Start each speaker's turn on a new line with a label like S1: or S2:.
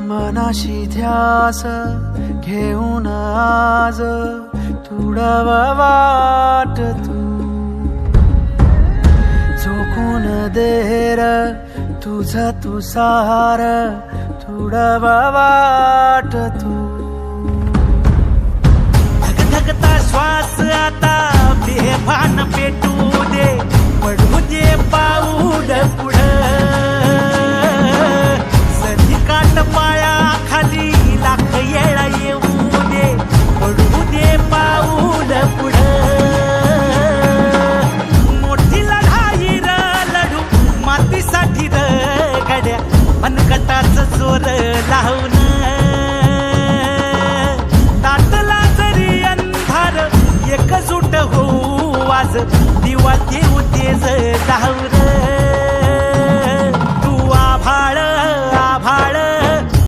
S1: मनाशी ध्यास घेऊन आज तुडव वाट तू झोकून देर तुझ तू सार तुडव वाट तू
S2: धगधगता श्वास आता बेभान पेटू दे पडू दे पाऊल पुढं सधी काट पाया खाली लाख येळा येऊ दे पडू दे पाऊल पुढं मोठी लढाई र लढू मातीसाठी र गड्या मनगटाच जोर लावून